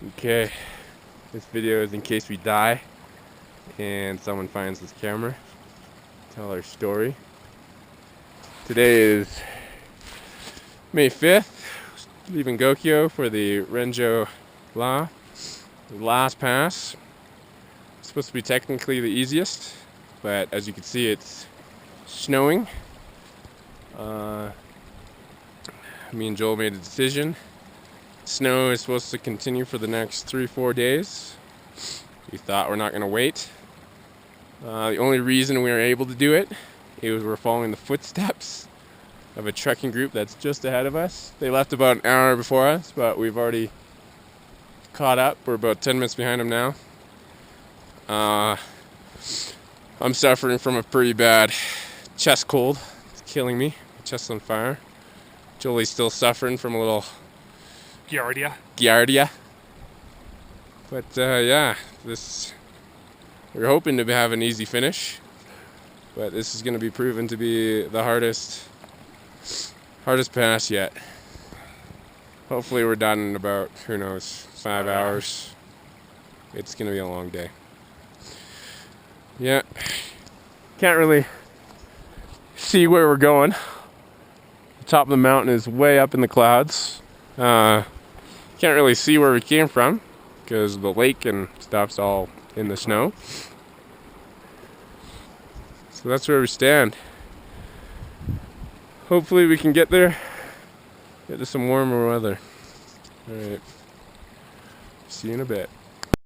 Okay, this video is in case we die and someone finds this camera. Tell our story. Today is May 5th. Leaving Gokyo for the Renjo the last pass. It's supposed to be technically the easiest, but as you can see, it's snowing. Me and Joel made a decision. Snow is supposed to continue for the next 3-4 days. We thought we're not going to wait. The only reason we were able to do it is we're following the footsteps of a trekking group that's just ahead of us. They left about an hour before us, but we've already caught up. We're about 10 minutes behind them now. I'm suffering from a pretty bad chest cold. It's killing me. My chest's on fire. Jolie's still suffering from a little Giardia. But yeah, we're hoping to have an easy finish, but this is going to be proven to be the hardest pass yet. Hopefully we're done in about, who knows, 5 hours. It's going to be a long day. Yeah, can't really see where we're going. The top of the mountain is way up in the clouds. Can't really see where we came from because the lake and stuff's all in the snow. So that's where we stand. Hopefully we can get there, get to some warmer weather. Alright, see you in a bit.